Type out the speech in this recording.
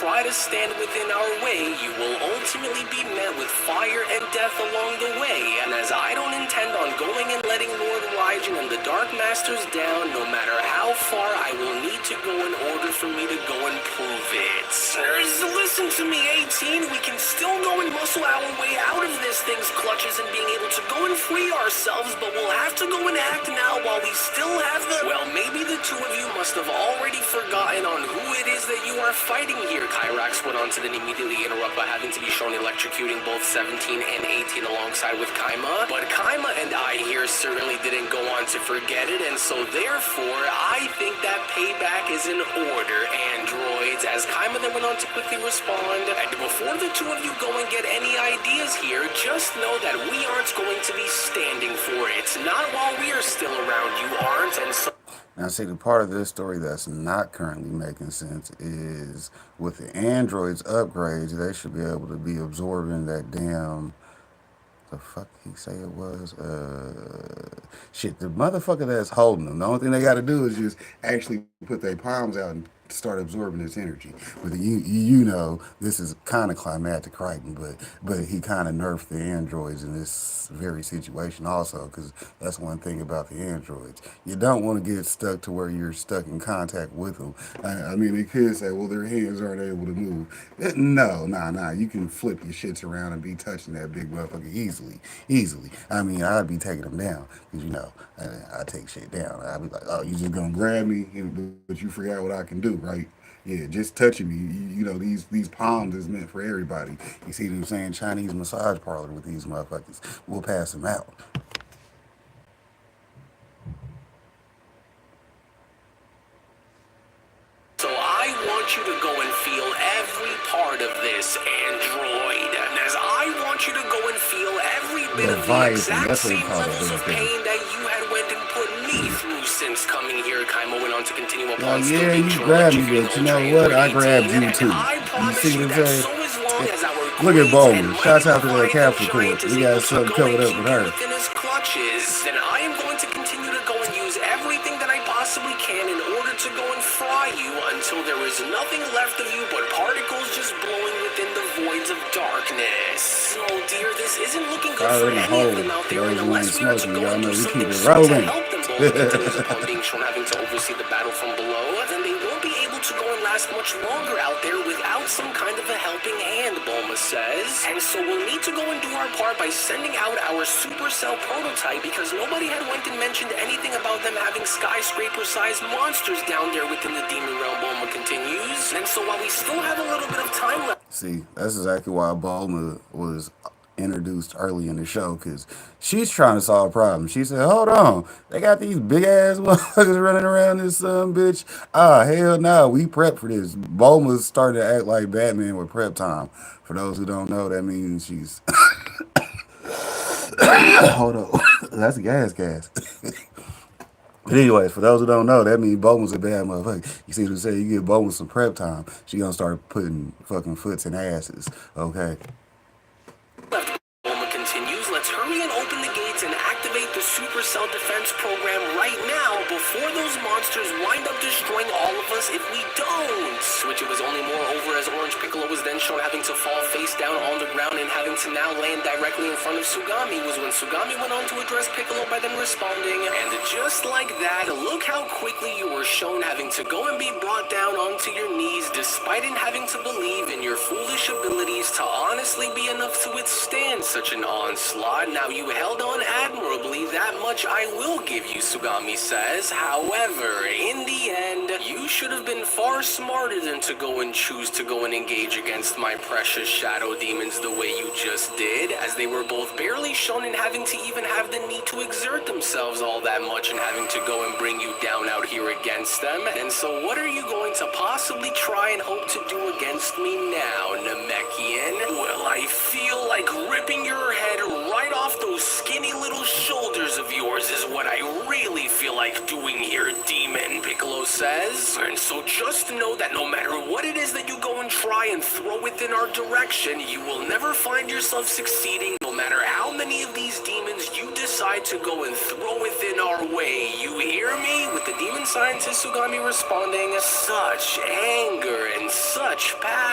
try to stand within our way, you will ultimately be met with fire and death along the way. And as I don't intend on going and letting Lord Raijin and the Dark Masters down, no matter how far I will need to go in order for me to go and prove it. Listen to me, 18. We can still go and muscle our way out of this thing's clutches and being able to go and free ourselves, but we'll have to go and act now while we still have the... Well, maybe the two of you must have already forgotten on who it is that you are fighting here. Kyrax went on to then immediately interrupt by having to be shown electrocuting both 17 and 18 alongside with Kaima. But Kaima and I here certainly didn't go on to forget it, and so therefore, I think that payback is in order, androids, as Kaima then went on to quickly respond. And before the two of you go and get any ideas here, just know that we aren't going to be standing for it. Not while we are still around, you aren't, and so... Now, see, the part of this story that's not currently making sense is with the androids upgrades, they should be able to be absorbing that damn... The fuck he say it was? Shit, the motherfucker that's holding them. The only thing they got to do is just actually put their palms out and start absorbing this energy. But you know, this is kind of climactic writing, but he kind of nerfed the androids in this very situation also, because that's one thing about the androids. You don't want to get stuck to where you're stuck in contact with them. I mean, they could say, well, their hands aren't able to move. No, nah. You can flip your shits around and be touching that big motherfucker easily. I mean, I'd be taking them down, because, you know, I take shit down. I'd be like, oh, you just gonna grab me, but you forgot what I can do, right? Yeah, just touching me. You know, these palms is meant for everybody. You see what I'm saying? Chinese massage parlor with these motherfuckers. We'll pass them out. So I want you to go and feel every part of this, android. And as I want you to go and feel every bit of the exact same levels of pain that you had went and put me through since coming here, Kaimo went on to continue upon still yeah, being you grabbed me, but you know what? I grabbed you too. You see what I'm saying? Look at Bowman. Shouts out to that capsule court. We got something covered up with her. Then I am going to continue to go and use everything that I possibly can in order to go and fry you until there is nothing left of you but particles just blowing within the voids of darkness. Oh dear, this isn't looking good for any of them out there, and unless we are to go and do something soon to help them both continue upon being shown having to oversee the battle from below, then they won't be able to go and last much longer out there without some kind of a helping hand, Bulma says. And so we'll need to go and do our part by sending out our supercell prototype, because nobody had went and mentioned anything about them having skyscraper-sized monsters down there within the demon realm, Bulma continues. And so while we still have a little bit of time left... See, that's exactly why Bulma was introduced early in the show, because she's trying to solve problems. She said, hold on, they got these big ass motherfuckers running around this bitch. Hell no, we prep for this. Bulma's starting to act like Batman with prep time. For those who don't know, that means she's hold on, that's a gas. But anyways, for those who don't know, that means Bulma's a bad motherfucker. You see what I'm saying? You give Bulma some prep time, she gonna start putting fucking foots in asses, okay? Bulma continues, let's hurry and open the gates and activate the Supercell Defense Program right now before those monsters wind up destroying all of us if we don't. Which it was only moreover as Orange Piccolo was then shown having to fall face down on the ground and having to now land directly in front of Sugami was when Sugami went on to address Piccolo by then responding, and just like that, look how quickly you were shown having to go and be brought down onto your knees despite having to believe in your foolish abilities to honestly be enough to withstand such an onslaught. Now you held on admirably, that much I will give you, Sugami says. However, in the end, you should have been far smarter than to go and choose to go and engage against my precious shadow demons the way you just did, as they were both barely shown in having to even have the need to exert themselves all that much and having to go and bring you down out here against them. And so what are you going to possibly try and hope to do against me now, Namekian? Well, I feel like ripping your head right off those skinny little shoulders of yours is what I really feel like doing here, demon, Piccolo says. And so just know that no matter what it is that you go and try and throw within our direction, you will never find yourself succeeding, no matter how many of these demons you decide to go and throw within our way. You hear me? With the demon scientist Sugami responding, such anger and such passion.